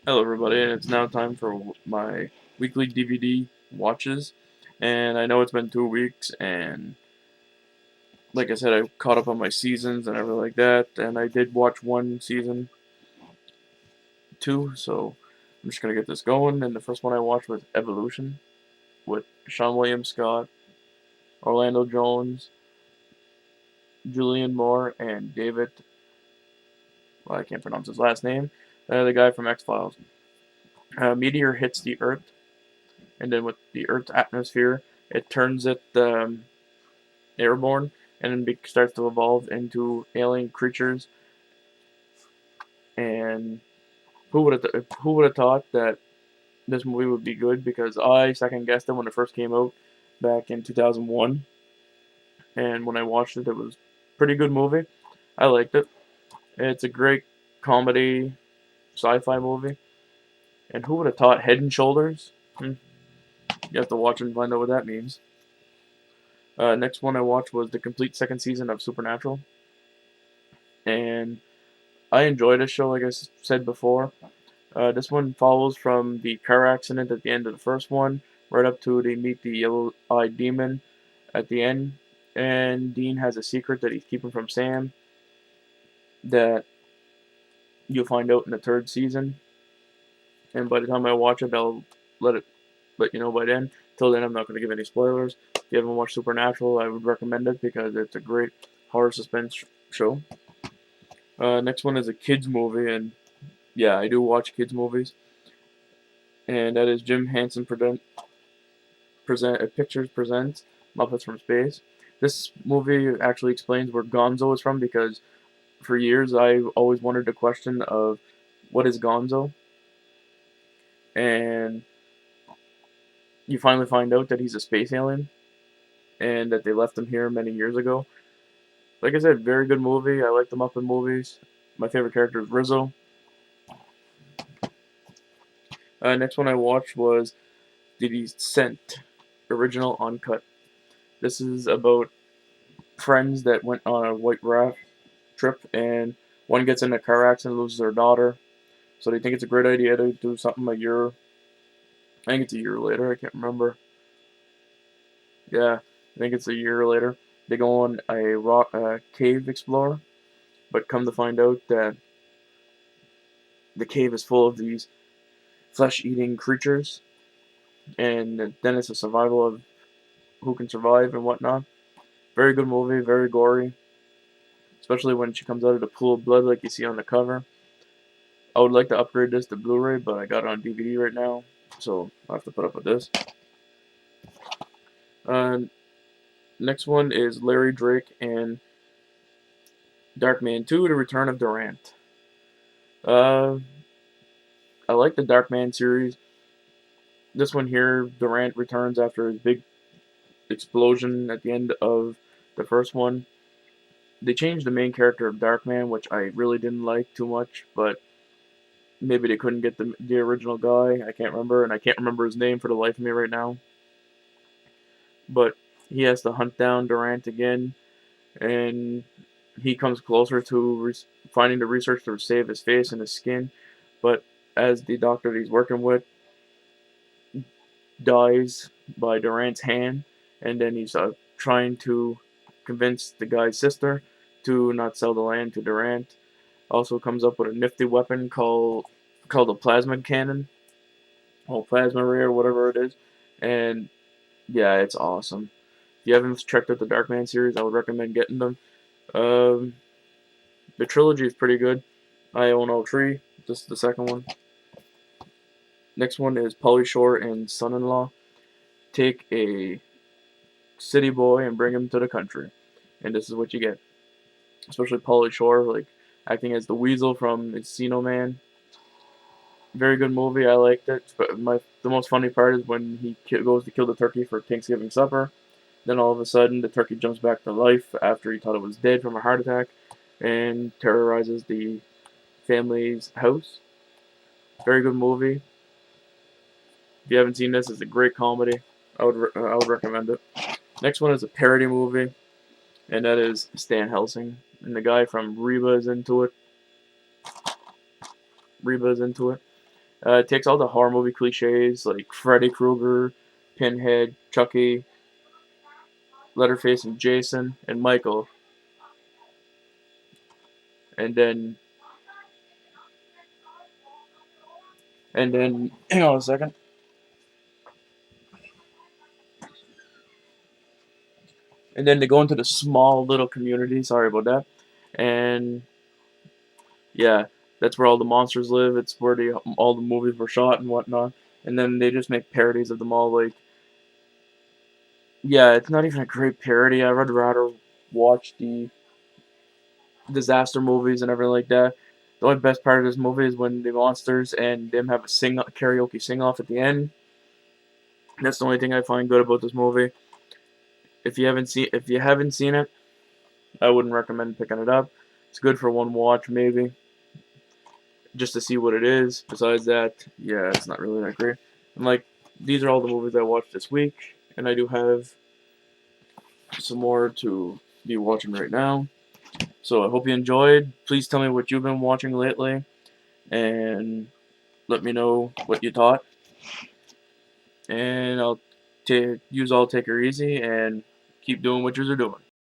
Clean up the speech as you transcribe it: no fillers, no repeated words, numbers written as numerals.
Hello, everybody, and it's now time for my weekly DVD watches. And I know it's been 2 weeks, and like I said, I caught up on my seasons and everything like that. And I did watch one season two, so I'm just gonna get this going. And the first one I watched was Evolution with Sean William Scott, Orlando Jones, Julian Moore, and David. Well, I can't pronounce his last name. The guy from X Files. A meteor hits the Earth, and then with the Earth's atmosphere, it turns it airborne, and then starts to evolve into alien creatures. And who would have thought that this movie would be good? Because I second guessed it when it first came out back in 2001, and when I watched it, it was a pretty good movie. I liked it. It's a great comedy sci-fi movie. And who would have thought Head and Shoulders? You have to watch it and find out what that means. Next one I watched was the complete second season of Supernatural, and I enjoyed this show, like I said before. This one follows from the car accident at the end of the first one, right up to they meet the yellow-eyed demon at the end. And Dean has a secret that he's keeping from Sam that you'll find out in the third season. And by the time I watch it, I'll let you know by then. Till then, I'm not going to give any spoilers. If you haven't watched Supernatural, I would recommend it because it's a great horror suspense show. Next one is a kids movie, and yeah, I do watch kids movies, and that is Jim Henson Pictures presents Muppets from Space. This movie actually explains where Gonzo is from because for years I always wondered the question of what is Gonzo, and you finally find out that he's a space alien and that they left him here many years ago. Like I said, very good movie. I like the Muppet movies. My favorite character is Rizzo. Next one I watched was The Descent, original uncut. This is about friends that went on a white raft trip, and one gets in a car accident, loses their daughter. So they think it's a great idea to do something a year. I think it's a year later. I can't remember. Yeah, I think it's a year later. They go on a cave explore, but come to find out that the cave is full of these flesh-eating creatures, and then it's a survival of who can survive and whatnot. Very good movie, very gory, especially when she comes out of the pool of blood like you see on the cover. I would like to upgrade this to Blu-ray, but I got it on DVD right now, so I have to put up with this. Uh, Next one is Larry Drake and Darkman 2: The Return of Durant. Uh, I like the Darkman series. This one here, Durant returns after his big explosion at the end of the first one. They changed the main character of Darkman, which I really didn't like too much, but maybe they couldn't get the original guy. I can't remember, and I can't remember his name for the life of me right now. But he has to hunt down Durant again, and he comes closer to finding the research to save his face and his skin. But as the doctor that he's working with dies by Durant's hand, and then he's trying to convince the guy's sister to not sell the land to Durant. Also comes up with a nifty weapon called a plasma cannon, or plasma ray, or whatever it is, and yeah, it's awesome. If you haven't checked out the Darkman series, I would recommend getting them. Um, the trilogy is pretty good. I own all three. This is the second one. Next one is Pauly Shore and Son-in-Law. Take a city boy and bring him to the country, and this is what you get. Especially Pauly Shore, like acting as the Weasel from Encino Man. Very good movie. I liked it. But the most funny part is when he goes to kill the turkey for Thanksgiving supper. Then all of a sudden, the turkey jumps back to life after he thought it was dead from a heart attack, and terrorizes the family's house. Very good movie. If you haven't seen this, it's a great comedy. I would recommend it. Next one is a parody movie, and that is Stan Helsing, and the guy from Reba is into it. Reba is into it. It takes all the horror movie cliches like Freddy Krueger, Pinhead, Chucky, Leatherface, and Jason, and Michael, and then hang on a second, and then they go into the small little community. Sorry about that, and yeah, that's where all the monsters live. It's where all the movies were shot and whatnot. And then they just make parodies of them all. Like, yeah, it's not even a great parody. I would rather watch the disaster movies and everything like that. The only best part of this movie is when the monsters and them have a karaoke sing off at the end. That's the only thing I find good about this movie. If you haven't seen it, I wouldn't recommend picking it up. It's good for one watch maybe, just to see what it is. Besides that, yeah, it's not really that great. And like, these are all the movies I watched this week, and I do have some more to be watching right now. So I hope you enjoyed. Please tell me what you've been watching lately, and let me know what you thought. And I'll use all take her easy and keep doing what you're doing.